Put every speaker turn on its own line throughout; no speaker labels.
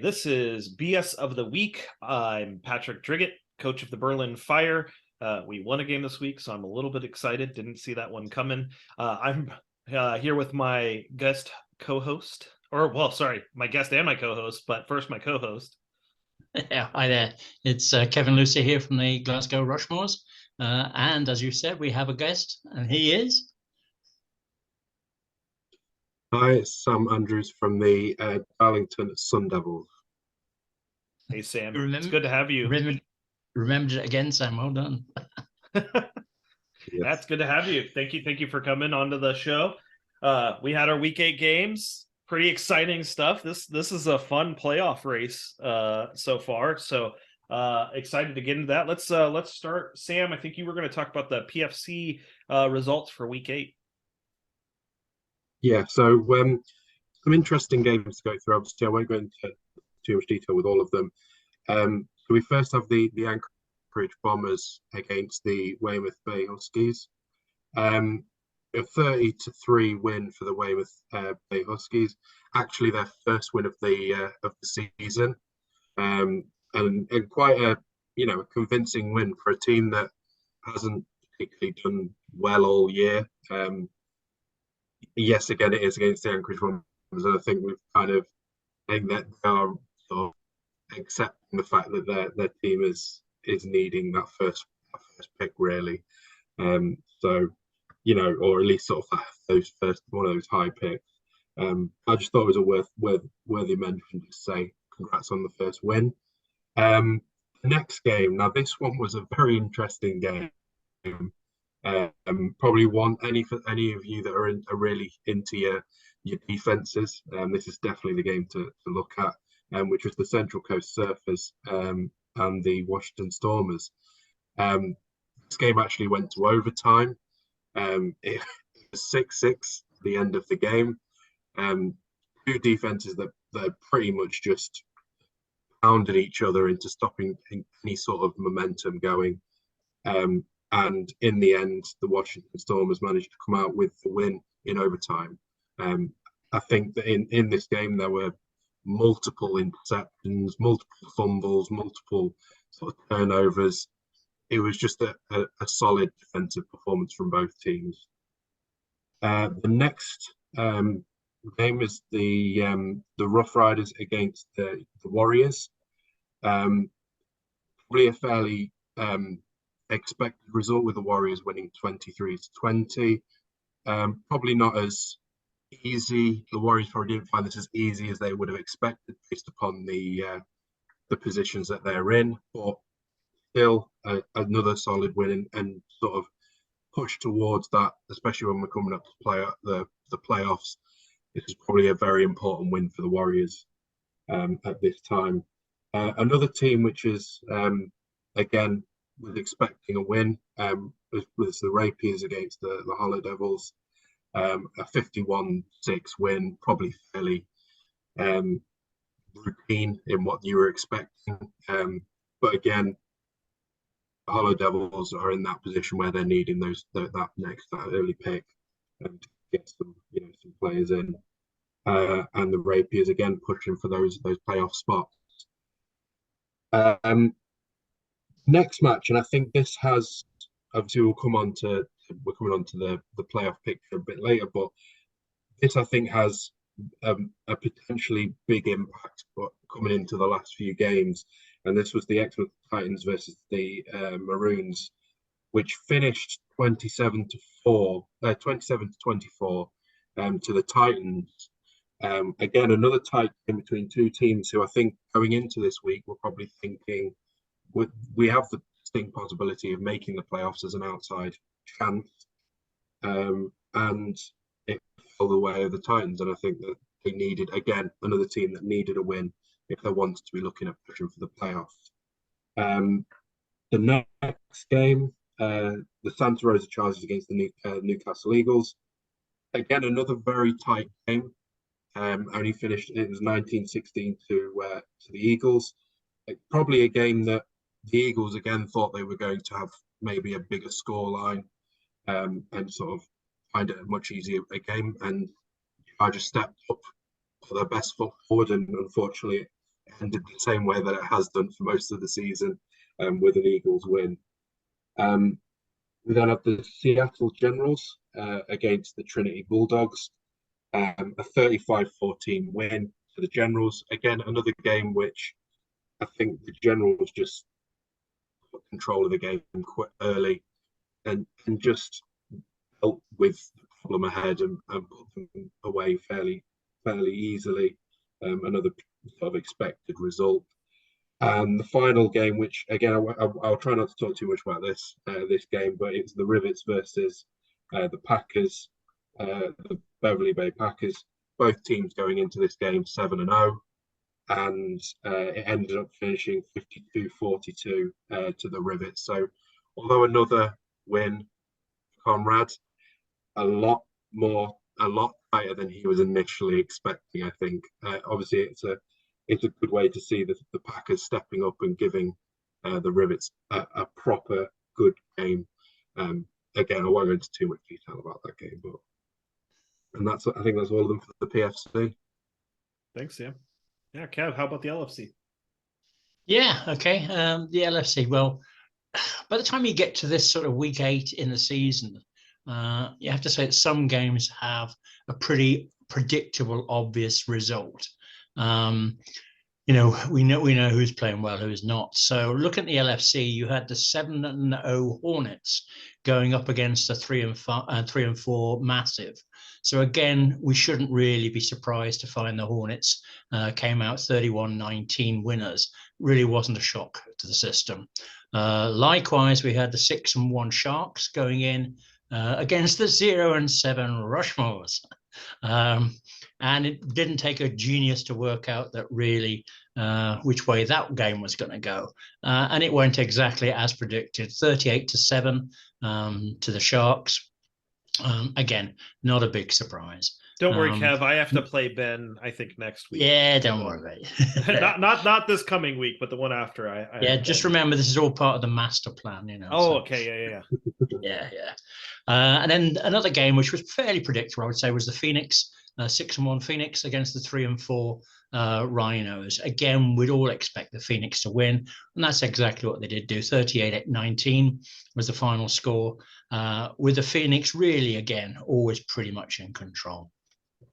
This is BS of the Week. I'm Patrick Driggett, coach of the Berlin Fire. We won a game this week, so I'm a little bit excited. Didn't see that one coming. I'm here with my guest co-host, my guest and my co-host, but first my co-host.
Yeah, hi there. It's Kevin Lucy here from the Glasgow Rushmores. And as you said, we have a guest, and he is...
Hi, it's Sam Andrews from the Darlington Sun Devils.
Hey, Sam. It's good to have you.
Remembered it again, Sam. Well done.
Yes.
That's good to have you. Thank you for coming onto the show. We had our Week 8 games. Pretty exciting stuff. This is a fun playoff race so far. So excited to get into that. Let's start. Sam, I think you were going to talk about the PFC results for Week 8.
Yeah, so some interesting games to go through. Obviously, I won't go into too much detail with all of them. So we first have the Anchorage Bombers against the Weymouth Bay Huskies. A 30-3 win for the Weymouth Bay Huskies. Actually, their first win of the season, and quite a convincing win for a team that hasn't particularly done well all year. Yes, again, it is against the Anchorage Bombers, and I think we've that they are sort of accepting the fact that their team is needing that first pick really. So, or at least sort of one of those high picks. I just thought it was a worthy mention to say congrats on the first win. The next game, now this one was a very interesting game. Probably for any of you that are really into your defenses. This is definitely the game to look at, which was the Central Coast Surfers and the Washington Stormers. This game actually went to overtime. It was 6-6 at the end of the game. Two defenses that pretty much just pounded each other into stopping any sort of momentum going. And in the end, the Washington Stormers managed to come out with the win in overtime. I think that in this game, there were multiple interceptions, multiple fumbles, multiple sort of turnovers. It was just a solid defensive performance from both teams. The next game is the Rough Riders against the Warriors. Probably a fairly expected result with the Warriors winning 23-20. Probably not as easy. The Warriors probably didn't find this as easy as they would have expected based upon the positions that they're in, but still another solid win and sort of push towards that, especially when we're coming up to play the playoffs. This is probably a very important win for the Warriors at this time. Another team which is again was expecting a win was the Rapiers against the Hollow Devils. A 51-6 win, probably fairly routine in what you were expecting. But again, the Hollow Devils are in that position where they're needing that early pick and to get some players in. And the Rapiers again pushing for those playoff spots. Next match, and I think this has obviously we're coming on to the playoff picture a bit later, but this I think has a potentially big impact coming into the last few games, and this was the Exmouth Titans versus the Maroons, which finished 27-24 to the Titans. Again, another tight game between two teams who I think going into this week we're probably thinking we have the distinct possibility of making the playoffs as an outside chance, and it fell the way of the Titans, and I think that they needed, again, another team that needed a win if they wanted to be looking at pushing for the playoffs. The next game, the Santa Rosa Chargers against the Newcastle Eagles. Again, another very tight game. Only finished, it was 19-16 to the Eagles. Probably a game that the Eagles again thought they were going to have maybe a bigger scoreline and sort of find it a much easier game. And I just stepped up for their best foot forward, and unfortunately ended the same way that it has done for most of the season, with an Eagles win. We then have the Seattle Generals against the Trinity Bulldogs, a 35-14 win for the Generals. Again, another game which I think the Generals just put control of the game quite early and just dealt with the problem ahead and put them away fairly easily. Another sort of expected result. And the final game, which again, I'll try not to talk too much about this game, but it's the Rivets versus the Packers, the Beverly Bay Packers. Both teams going into this game 7-0, and it ended up finishing 52-42 to the Rivets. So, although another win, Conrad, a lot tighter than he was initially expecting. I think obviously it's a good way to see the Packers stepping up and giving the Rivets a proper good game. Again, I won't go into too much detail about that game, but I think that's all of them for the PFC.
Thanks, Sam. Yeah, Kev, how about the LFC?
Yeah, okay. The LFC. Well, by the time you get to this sort of week 8 in the season, you have to say that some games have a pretty predictable, obvious result. We know who's playing well, who's not. So look at the LFC. You had the 7-0 Hornets going up against a 3-4 Massive. So again, we shouldn't really be surprised to find the Hornets came out 31-19 winners. Really wasn't a shock to the system. Likewise, we had the 6-1 Sharks going in against the 0-7 Rushmores. And it didn't take a genius to work out that really which way that game was going to go. And it went exactly as predicted, 38-7 to the Sharks. Again, not a big surprise.
Don't worry, Kev. I have to play Ben, I think, next week.
Yeah, don't worry about it.
not this coming week, but the one after. I
just remember this is all part of the master plan,
Oh,
so.
okay,
yeah. And then another game which was fairly predictable, I would say, was the Phoenix 6-1 Phoenix against the 3-4 Rhinos. Again, we'd all expect the Phoenix to win, and that's exactly what they did do. 38-19 was the final score, with the Phoenix really, again, always pretty much in control.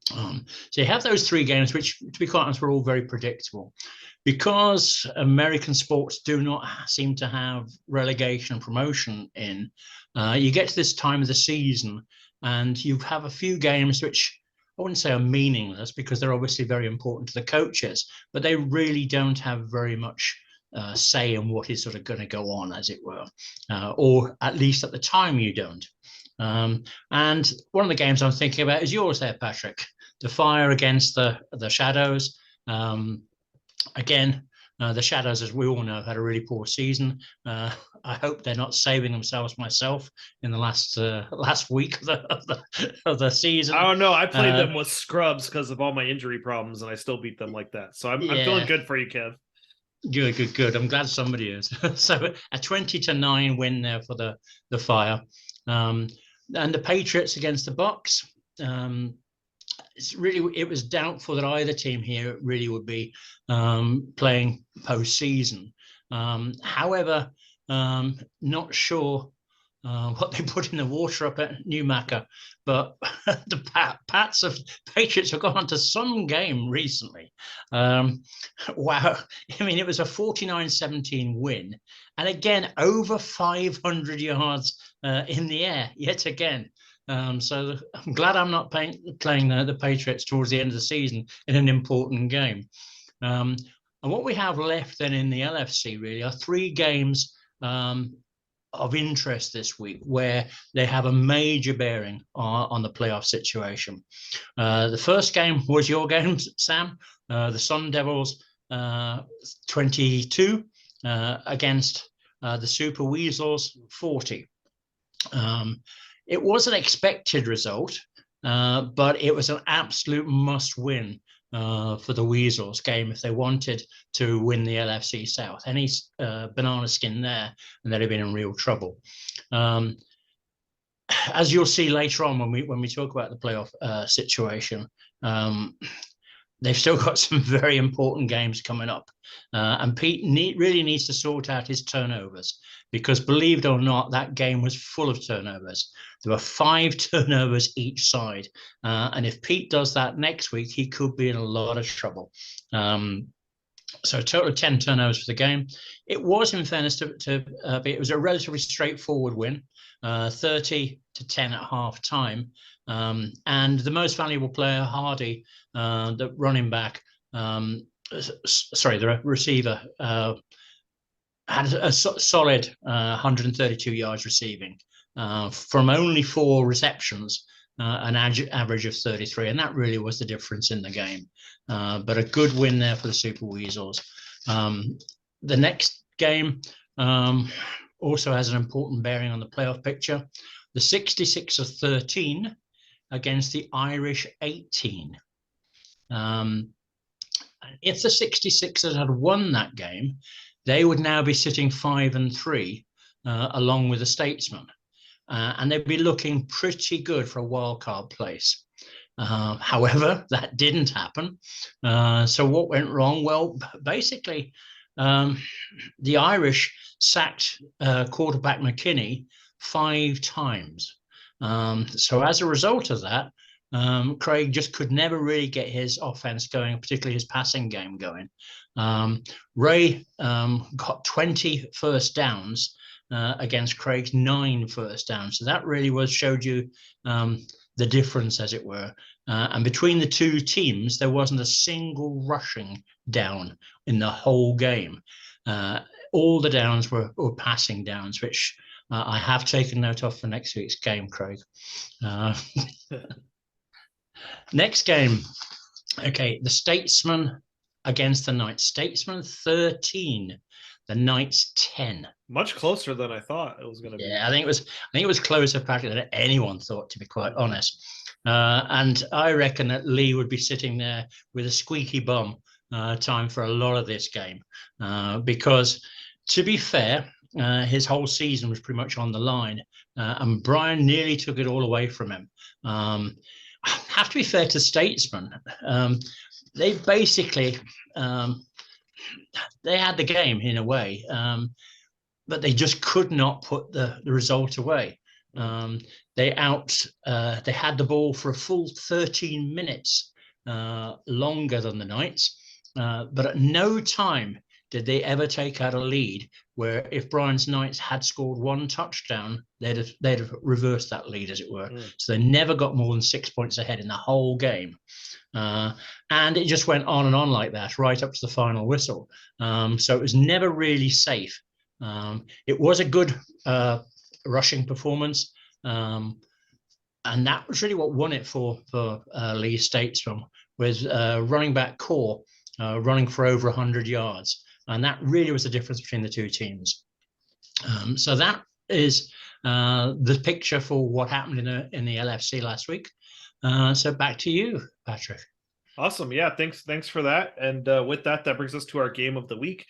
So you have those 3 games, which, to be quite honest, were all very predictable. Because American sports do not seem to have relegation and promotion in, you get to this time of the season and you have a few games which I wouldn't say are meaningless, because they're obviously very important to the coaches, but they really don't have very much say in what is sort of going to go on, as it were, or at least at the time you don't. And one of the games I'm thinking about is yours there, Patrick. The Fire against the Shadows. Again, the Shadows, as we all know, had a really poor season. I hope they're not saving themselves myself in the last week of the season.
I don't know. I played them with scrubs because of all my injury problems, and I still beat them like that. So I'm feeling good for you, Kev.
Good. I'm glad somebody is. So a 20-9 win there for the Fire. And the Patriots against the Bucks. It was doubtful that either team here really would be playing postseason. However, not sure what they put in the water up at Newmaker, but the Patriots have gone on to some game recently. Wow. I mean, it was a 49-17 win. And again, over 500 yards in the air, yet again. So I'm glad I'm not playing the Patriots towards the end of the season in an important game. And what we have left then in the LFC really are 3 games of interest this week where they have a major bearing on the playoff situation. The first game was your game, Sam, the Sun Devils 22 against the Super Weasels 40. It was an expected result, but it was an absolute must-win for the Weasels game if they wanted to win the LFC South. Any banana skin there, and they'd have been in real trouble. As you'll see later on when we talk about the playoff situation, they've still got some very important games coming up. And Pete really needs to sort out his turnovers, because believe it or not, that game was full of turnovers. There were 5 turnovers each side. And if Pete does that next week, he could be in a lot of trouble. So a total of 10 turnovers for the game. It was, in fairness it was a relatively straightforward win, 30-10 at half time. And the most valuable player, Hardy, the running back, the receiver, had a solid 132 yards receiving from only 4 receptions, an average of 33, and that really was the difference in the game. But a good win there for the Super Weasels. The next game also has an important bearing on the playoff picture. The 66-13 against the Irish 18. If the 66ers had won that game, they would now be sitting 5-3, along with the Statesmen. And they'd be looking pretty good for a wildcard place. However, that didn't happen. So what went wrong? Well, basically, the Irish sacked quarterback McKinney 5 times. So as a result of that, Craig just could never really get his offense going, particularly his passing game going. Ray got 20 first downs against Craig's 9 first downs. So that really showed you the difference, as it were. And between the two teams, there wasn't a single rushing down in the whole game. All the downs were passing downs, which I have taken note of for next week's game, Craig. Next game. Okay, the Statesmen against the Knights. Statesmen 13, the Knights 10.
Much closer than I thought it was going to be.
Yeah, I think it was closer practically than anyone thought, to be quite honest. And I reckon that Lee would be sitting there with a squeaky bum time for a lot of this game, because, to be fair, his whole season was pretty much on the line, and Brian nearly took it all away from him. I have to be fair to Statesmen. They basically they had the game in a way, but they just could not put the result away. They had the ball for a full 13 minutes longer than the Knights, but at no time did they ever take out a lead where if Brian's Knights had scored 1 touchdown, they'd have reversed that lead, as it were. So they never got more than 6 points ahead in the whole game. And it just went on and on like that, right up to the final whistle. So it was never really safe. It was a good rushing performance. And that was really what won it for Lee Statesman, with running back Core running for over 100 yards. And that really was the difference between the two teams. So that is the picture for what happened in the LFC last week. So back to you, Patrick.
Awesome. Yeah, thanks for that. And with that brings us to our game of the week.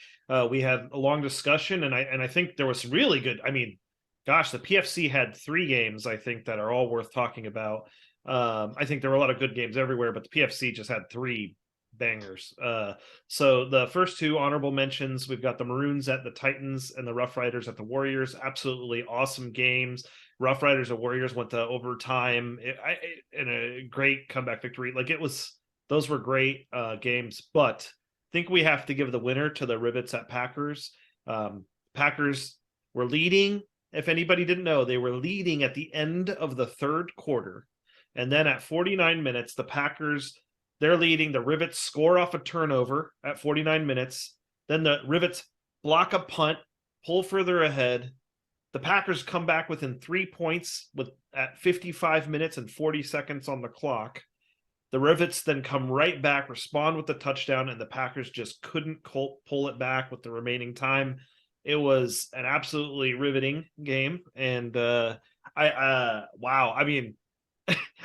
We had a long discussion, and I think there was really good. I mean, gosh, the PFC had 3 games, I think, that are all worth talking about. I think there were a lot of good games everywhere, but the PFC just had 3 bangers. So the first 2 honorable mentions, we've got the Maroons at the Titans and the Rough Riders at the Warriors. Absolutely awesome games. Rough Riders and Warriors went to overtime in a great comeback victory. Those were great games, but I think we have to give the winner to the Rivets at Packers. Packers were leading. If anybody didn't know, they were leading at the end of the 3rd quarter. And then at 49 minutes, the Packers, they're leading. The Rivets score off a turnover at 49 minutes. Then the Rivets block a punt, pull further ahead. The Packers come back within 3 points at 55 minutes and 40 seconds on the clock. The Rivets then come right back, respond with the touchdown, and the Packers just couldn't pull it back with the remaining time. It was an absolutely riveting game. And wow. I mean,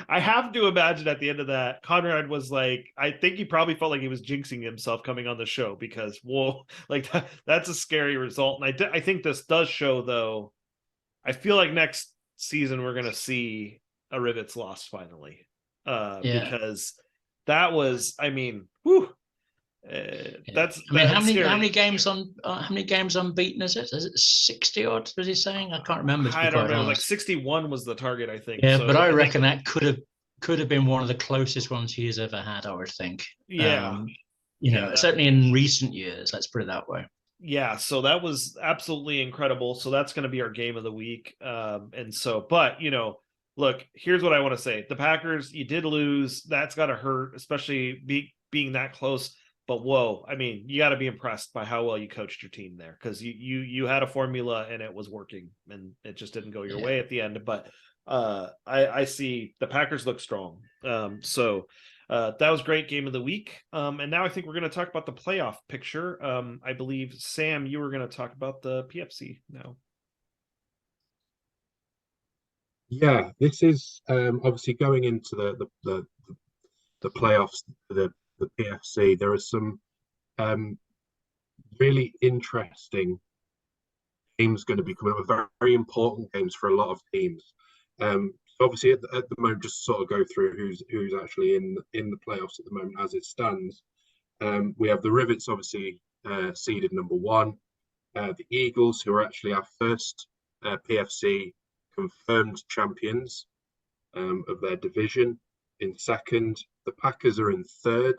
I have to imagine at the end of that, Conrad was like, I think he probably felt like he was jinxing himself coming on the show, because, whoa, like that's a scary result. And I think this does show, though, I feel like next season we're going to see a Rivets loss finally, because that was, I mean, whew, that's
I mean, how
scary.
many games unbeaten is it? Is it 60 odd? Was he saying? I can't remember. To be
I don't
quite
remember. Like
honest.
61 was the target, I think.
Yeah,
So
but I
think,
reckon that could have been one of the closest ones he has ever had. I would think.
yeah,
Certainly in recent years. Let's put it that way.
Yeah, so that was absolutely incredible. So that's going to be our game of the week. And so, but look, here's what I want to say: the Packers, you did lose. That's got to hurt, especially being that close. But whoa, I mean, you got to be impressed by how well you coached your team there, because you had a formula and it was working, and it just didn't go your way at the end. But I see the Packers look strong. So that was great game of the week. And now I think we're going to talk about the playoff picture. I believe, Sam, you were going to talk about the PFC now.
Yeah, this is obviously going into the playoffs, the PFC. There are some really interesting games going to be coming up, very, very important games for a lot of teams. Obviously, at the moment, just sort of go through who's actually in the playoffs at the moment as it stands. We have the Rivets, obviously seeded number 1. The Eagles, who are actually our first PFC confirmed champions of their division, in second. The Packers are in third.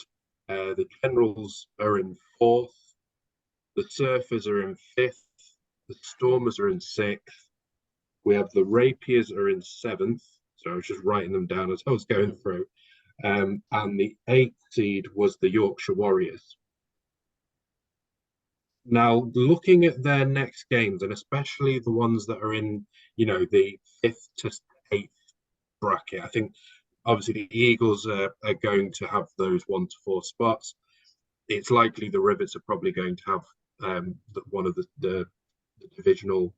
The Generals are in fourth. The Surfers are in fifth. The Stormers are in sixth. We have the Rapiers are in seventh. So I was just writing them down as I was going through. And the 8th seed was the Yorkshire Warriors. Now, looking at their next games, and especially the ones that are in, the 5th to 8th bracket, I think obviously the Eagles are going to have those 1 to 4 spots. It's likely the Rivets are probably going to have one of the divisional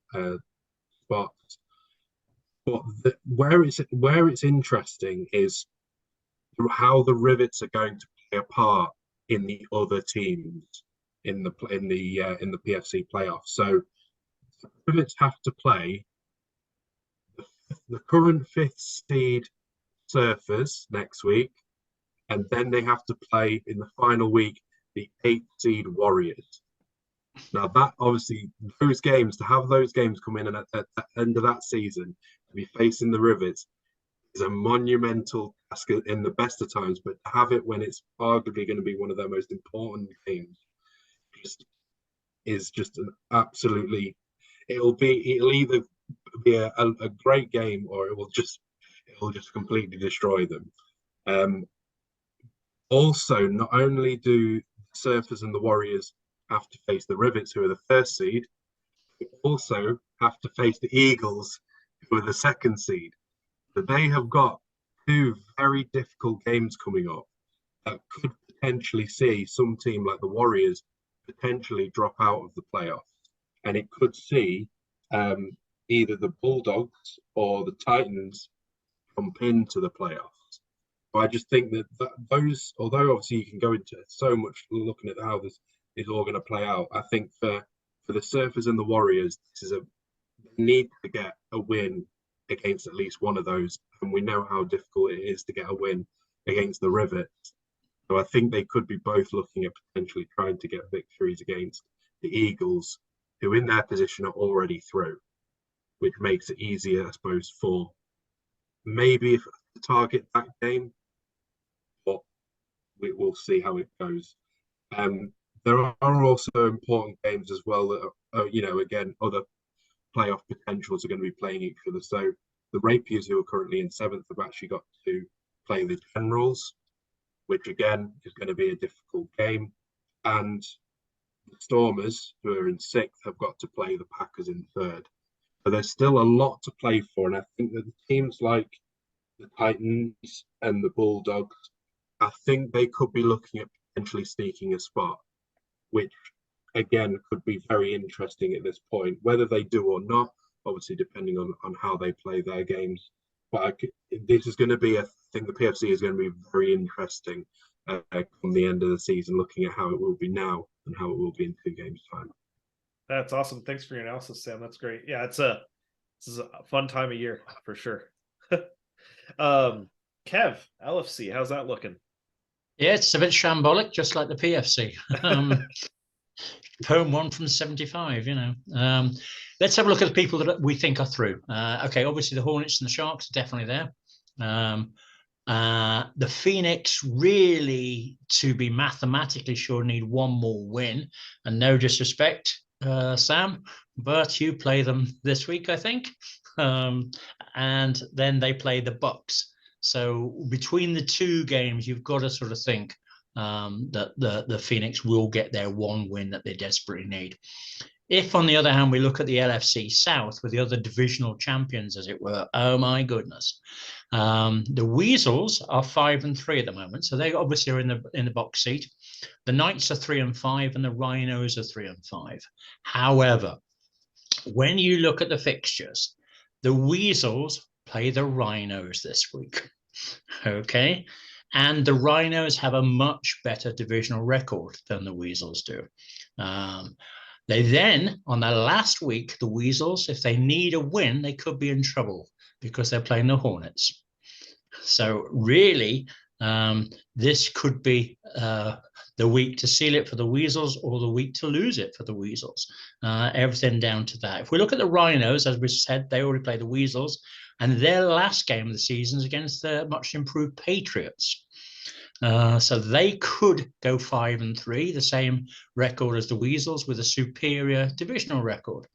spots. But where it's interesting is how the Rivets are going to play a part in the other teams in the PFC playoffs. So the Rivets have to play the current 5th seed Surfers next week, and then they have to play in the final week the 8th seed Warriors. Now, that obviously, to have those games come in and at the end of that season to be facing the Rivets is a monumental task in the best of times, but to have it when it's arguably going to be one of their most important games is just an absolutely. It'll either be a great game, or it will just completely destroy them. Also, not only do the Surfers and the Warriors have to face the Rivets, who are the 1st seed, they also have to face the Eagles, who are the 2nd seed. So they have got 2 very difficult games coming up that could potentially see some team like the Warriors potentially drop out of the playoffs. And it could see either the Bulldogs or the Titans jump into the playoffs. So I just think that those, although obviously you can go into so much looking at how this is all going to play out, I think for the Surfers and the Warriors, this is they need to get a win against at least one of those, and we know how difficult it is to get a win against the Rivets. So I think they could be both looking at potentially trying to get victories against the Eagles, who in their position are already through, which makes it easier, I suppose, for maybe if to target that game, but we'll see how it goes. There are also important games as well that are, again, other playoff potentials are going to be playing each other. So the Rapiers, who are currently in 7th, have actually got to play the Generals, which again is going to be a difficult game. And the Stormers, who are in 6th, have got to play the Packers in 3rd. So there's still a lot to play for. And I think that the teams like the Titans and the Bulldogs, I think they could be looking at potentially sneaking a spot, which again could be very interesting at this point, whether they do or not, obviously depending on how they play their games. But this is going to be, I think the PFC is going to be very interesting from the end of the season, looking at how it will be now and how it will be in 2 games' time.
That's awesome. Thanks for your analysis, Sam. That's great. Yeah, this is a fun time of year for sure. Kev, LFC, how's that looking?
Yeah, it's a bit shambolic, just like the PFC. Home one from 75, let's have a look at the people that we think are through. Okay, obviously the Hornets and the Sharks are definitely there. The Phoenix, really, to be mathematically sure, need one more win. And no disrespect, Sam, but you play them this week, I think. And then they play the Bucks. So between the two games, you've got to sort of think that the Phoenix will get their one win that they desperately need. If, on the other hand, we look at the LFC South with the other divisional champions, as it were, oh my goodness, the Weasels are 5-3 at the moment, so they obviously are in the box seat. The Knights are 3-5, and the Rhinos are 3-5. However, when you look at the fixtures, the Weasels play the Rhinos this week. Okay. And the Rhinos have a much better divisional record than the Weasels do. They then, on their last week, the Weasels, if they need a win, they could be in trouble because they're playing the Hornets. So really, this could be the week to seal it for the Weasels or the week to lose it for the Weasels. Everything down to that. If we look at the Rhinos, as we said, they already play the Weasels, and their last game of the season is against the much improved Patriots. So they could go 5-3, the same record as the Weasels, with a superior divisional record.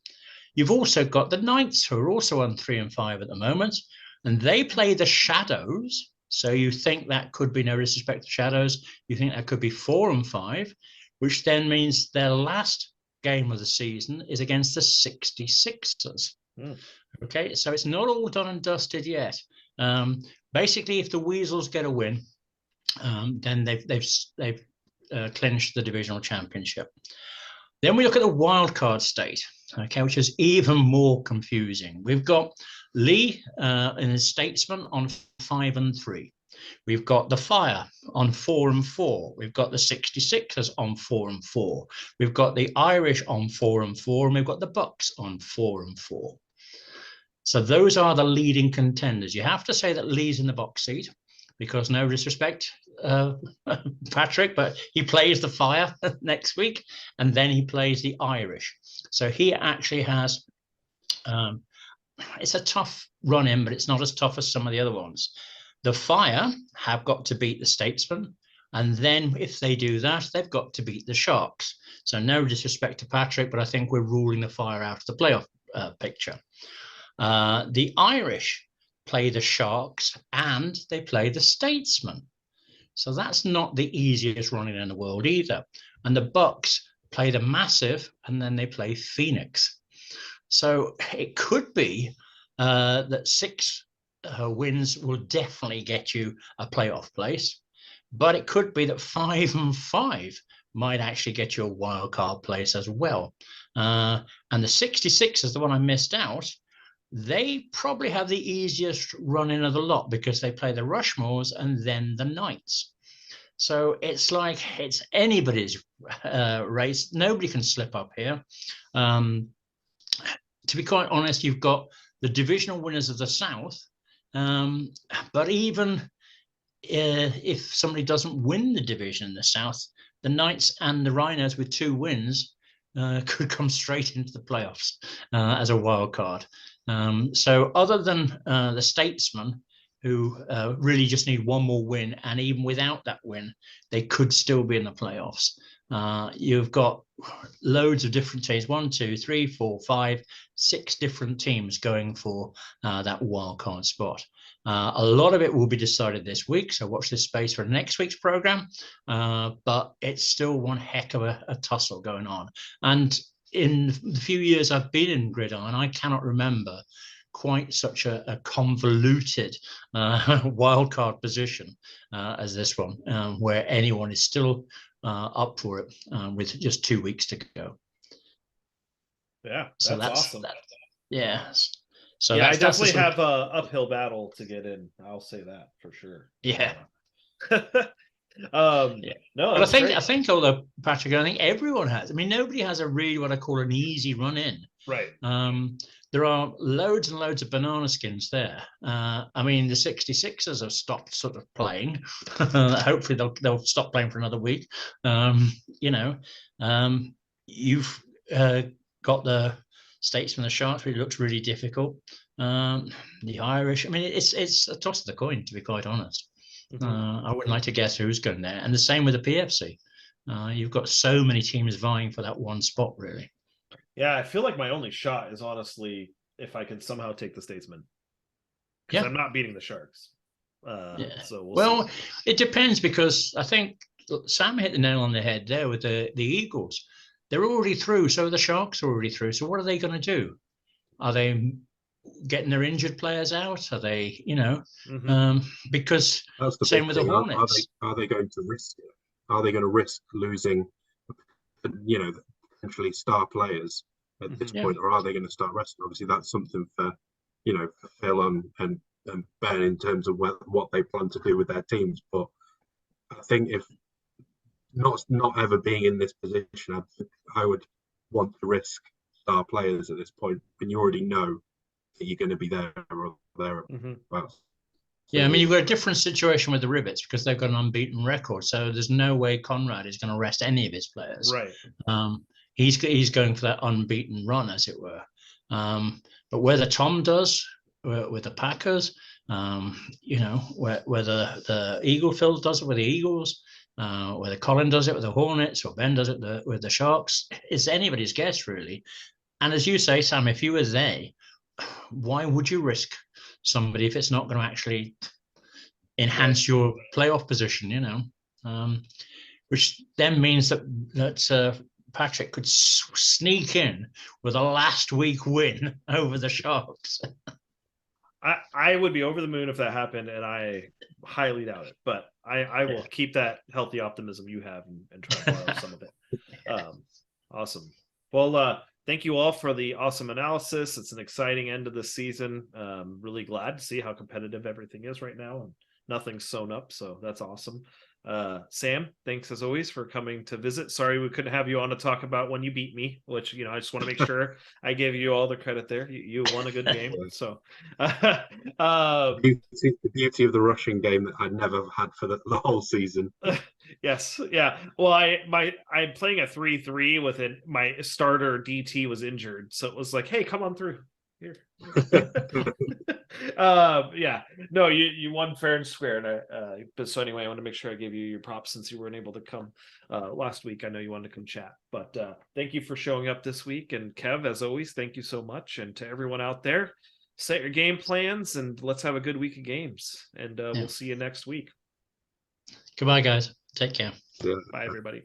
You've also got the Knights, who are also on 3-5 at the moment, and they play the Shadows. So you think that could be, no disrespect to Shadows, you think that could be 4-5, which then means their last game of the season is against the 66ers. Okay, so it's not all done and dusted yet. Basically, if the Weasels get a win, then they've clinched the divisional championship. Then we look at the wildcard state, okay, which is even more confusing. We've got Lee in his Statesman on 5-3. We've got the Fire on 4-4. We've got the 66ers on 4-4. We've got the Irish on 4-4, and we've got the Bucks on 4-4. So those are the leading contenders. You have to say that Lee's in the box seat, because no disrespect, Patrick, but he plays the Fire next week, and then he plays the Irish. So he actually has, it's a tough run in, but it's not as tough as some of the other ones. The Fire have got to beat the Statesman, and then if they do that, they've got to beat the Sharks. So no disrespect to Patrick, but I think we're ruling the Fire out of the playoff picture. The Irish play the Sharks and they play the Statesman. So that's not the easiest running in the world either. And the Bucks play the Massive and then they play Phoenix. So it could be that 6 wins will definitely get you a playoff place, but it could be that 5-5 might actually get you a wild card place as well. And the 66 is the one I missed out. They probably have the easiest run in of the lot because they play the Rushmores and then the Knights. So it's like it's anybody's race. Nobody can slip up here. To be quite honest, you've got the divisional winners of the South. But even if somebody doesn't win the division in the South, the Knights and the Rhinos with 2 wins could come straight into the playoffs as a wild card. So other than the Statesmen, who really just need one more win, and even without that win, they could still be in the playoffs. You've got loads of different teams, 1, 2, 3, 4, 5, 6 different teams going for that wild card spot. A lot of it will be decided this week, so watch this space for next week's program. But it's still one heck of a tussle going on. And in the few years I've been in Gridiron, I cannot remember quite such a convoluted wildcard position as this one, where anyone is still up for it with just 2 weeks to go.
Yeah,
so that's
awesome.
So
yeah, I definitely have an uphill battle to get in. I'll say that for sure.
Yeah.
No,
but I think although Patrick, I think everyone has. I mean, nobody has a really what I call an easy run in.
Right.
there are loads and loads of banana skins there. I mean, the 66ers have stopped sort of playing. Hopefully they'll stop playing for another week. You know, you've got the Statesmen, the Sharks, which looks really difficult. The Irish. I mean, it's a toss of the coin, to be quite honest. I wouldn't like to guess who's going there. And the same with the PFC. You've got so many teams vying for that one spot, really.
Yeah, I feel like my only shot is honestly if I can somehow take the Statesmen. Because I'm not beating the Sharks. So we'll see.
It depends, because I think Sam hit the nail on the head there with the Eagles. They're already through, so the Sharks are already through. So what are they going to do? Are they getting their injured players out? Are they, because
that's the
same with the Hornets.
Are they going to risk it? Are they going to risk losing, potentially star players at this point, or are they going to start resting? Obviously, that's something for Phil and Ben in terms of what they plan to do with their teams. But I think if not ever being in this position, I would want to risk star players at this point when you already know that you're going to be there or thereabouts.
Yeah, I mean, you've got a different situation with the Rivets because they've got an unbeaten record. So there's no way Conrad is going to rest any of his players.
Right.
He's going for that unbeaten run, as it were. But whether Tom does with the Packers, whether the Eagle Phil does it with the Eagles, whether Colin does it with the Hornets or Ben does it with the Sharks, it's anybody's guess, really. And as you say, Sam, if you were they, why would you risk somebody if it's not going to actually enhance your playoff position, which then means that Patrick could sneak in with a last week win over the Sharks.
I would be over the moon if that happened, and I highly doubt it, but I will keep that healthy optimism you have and try to borrow some of it. Awesome. Well, thank you all for the awesome analysis. It's an exciting end of the season. Really glad to see how competitive everything is right now, and nothing's sewn up. So that's awesome. Sam, thanks as always for coming to visit. Sorry we couldn't have you on to talk about when you beat me, which I just want to make sure I give you all the credit there. You won a good game. So
the beauty of the rushing game that I'd never had for the whole season.
Yes, yeah. Well, I'm playing a 3-3 with it. My starter DT was injured, so it was like, hey, come on through here. Yeah, no, you won fair and square, and but so anyway, I want to make sure I give you your props since you weren't able to come last week. I know you wanted to come chat, but thank you for showing up this week. And Kev, as always, thank you so much. And to everyone out there, set your game plans and let's have a good week of games. And we'll see you next week.
Goodbye, guys. Take care.
Yeah.
Bye, everybody.